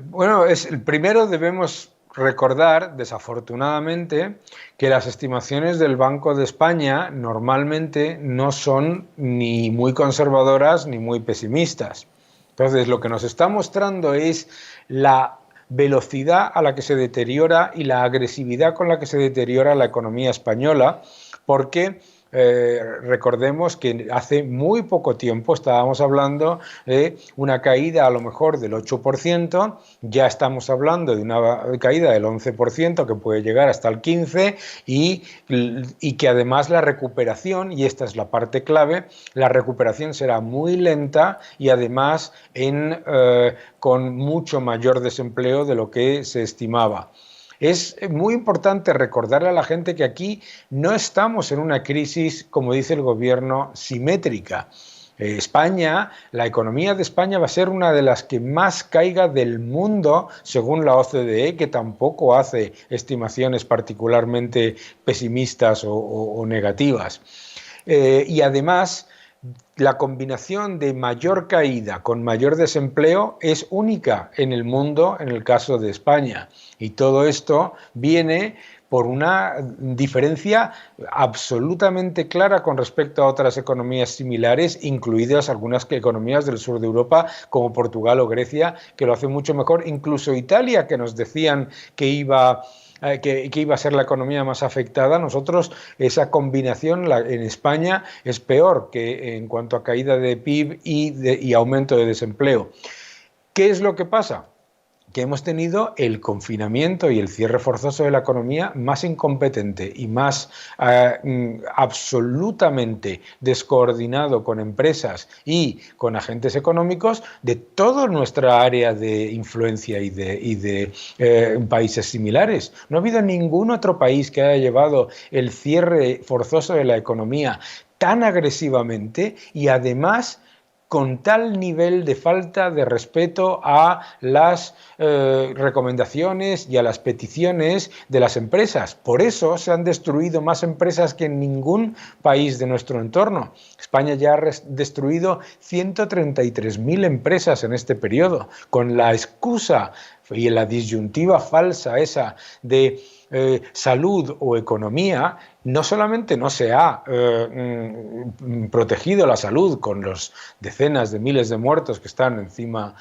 Bueno, el primero debemos recordar, desafortunadamente, que las estimaciones del Banco de España normalmente no son ni muy conservadoras ni muy pesimistas. Entonces, lo que nos está mostrando es la velocidad a la que se deteriora y la agresividad con la que se deteriora la economía española, porque recordemos que hace muy poco tiempo estábamos hablando de una caída a lo mejor del 8%, ya estamos hablando de una caída del 11% que puede llegar hasta el 15% y que además la recuperación, y esta es la parte clave, la recuperación será muy lenta y además con mucho mayor desempleo de lo que se estimaba. Es muy importante recordarle a la gente que aquí no estamos en una crisis, como dice el gobierno, simétrica. España, la economía de España va a ser una de las que más caiga del mundo, según la OCDE, que tampoco hace estimaciones particularmente pesimistas o negativas. Y además, la combinación de mayor caída con mayor desempleo es única en el mundo en el caso de España. Y todo esto viene por una diferencia absolutamente clara con respecto a otras economías similares, incluidas algunas economías del sur de Europa, como Portugal o Grecia, que lo hacen mucho mejor. Incluso Italia, que nos decían que iba a ser la economía más afectada, nosotros esa combinación en España es peor que en cuanto a caída de PIB y aumento de desempleo. ¿Qué es lo que pasa? Que hemos tenido el confinamiento y el cierre forzoso de la economía más incompetente y más absolutamente descoordinado con empresas y con agentes económicos de toda nuestra área de influencia y de países similares. No ha habido ningún otro país que haya llevado el cierre forzoso de la economía tan agresivamente y además con tal nivel de falta de respeto a las recomendaciones y a las peticiones de las empresas. Por eso se han destruido más empresas que en ningún país de nuestro entorno. España ya ha destruido 133.000 empresas en este periodo, con la excusa y la disyuntiva falsa esa de salud o economía. No solamente no se ha protegido la salud con los decenas de miles de muertos que están encima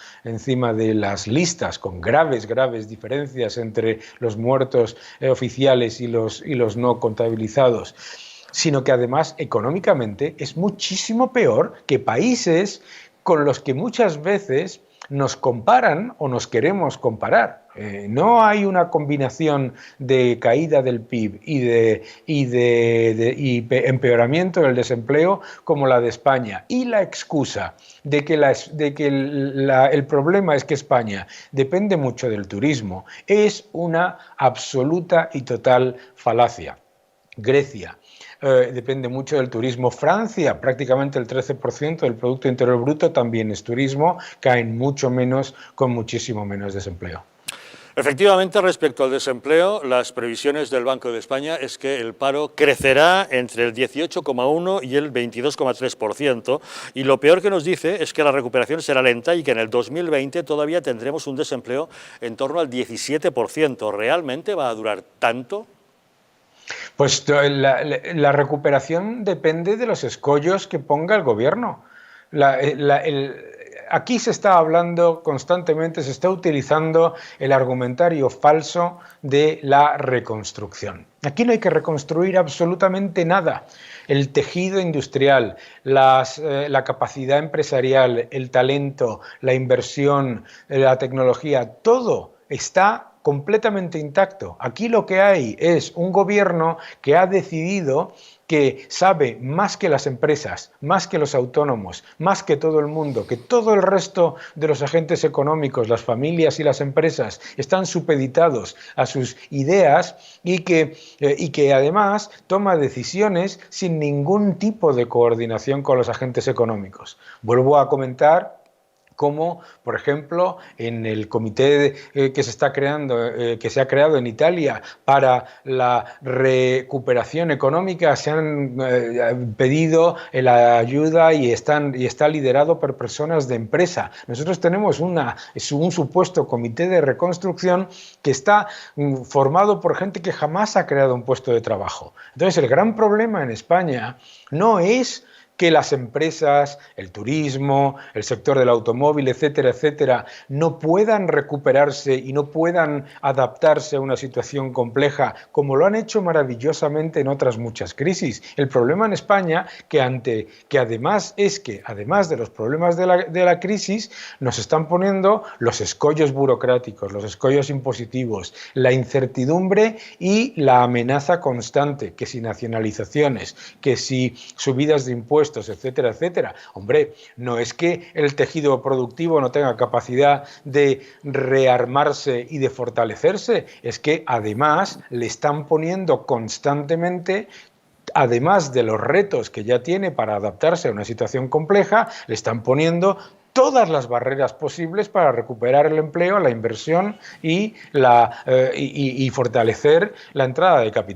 de las listas, con graves diferencias entre los muertos oficiales y los no contabilizados, sino que además económicamente es muchísimo peor que países con los que muchas veces nos comparan o nos queremos comparar. No hay una combinación de caída del PIB y empeoramiento del desempleo como la de España. Y la excusa de que el problema es que España depende mucho del turismo es una absoluta y total falacia. Grecia depende mucho del turismo. Francia, prácticamente el 13% del Producto Interior Bruto también es turismo, caen mucho menos, con muchísimo menos desempleo. Efectivamente, respecto al desempleo, las previsiones del Banco de España es que el paro crecerá entre el 18,1 y el 22,3%, y lo peor que nos dice es que la recuperación será lenta y que en el 2020 todavía tendremos un desempleo en torno al 17%. ¿Realmente va a durar tanto? Pues la recuperación depende de los escollos que ponga el gobierno. Aquí se está hablando constantemente, se está utilizando el argumentario falso de la reconstrucción. Aquí no hay que reconstruir absolutamente nada. El tejido industrial, la capacidad empresarial, el talento, la inversión, la tecnología, todo está completamente intacto. Aquí lo que hay es un gobierno que ha decidido que sabe más que las empresas, más que los autónomos, más que todo el mundo, que todo el resto de los agentes económicos, las familias y las empresas están supeditados a sus ideas y que además toma decisiones sin ningún tipo de coordinación con los agentes económicos. Vuelvo a comentar cómo, por ejemplo, en el comité que se está creando, que se ha creado en Italia para la recuperación económica, se han pedido la ayuda y está liderado por personas de empresa. Nosotros tenemos un supuesto comité de reconstrucción que está formado por gente que jamás ha creado un puesto de trabajo. Entonces, el gran problema en España no es que las empresas, el turismo, el sector del automóvil, etcétera, etcétera, no puedan recuperarse y no puedan adaptarse a una situación compleja, como lo han hecho maravillosamente en otras muchas crisis. El problema en España, además de los problemas de la crisis, nos están poniendo los escollos burocráticos, los escollos impositivos, la incertidumbre y la amenaza constante, que si nacionalizaciones, que si subidas de impuestos, etcétera, etcétera. Hombre, no es que el tejido productivo no tenga capacidad de rearmarse y de fortalecerse, es que además le están poniendo constantemente, además de los retos que ya tiene para adaptarse a una situación compleja, le están poniendo todas las barreras posibles para recuperar el empleo, la inversión y fortalecer la entrada de capital.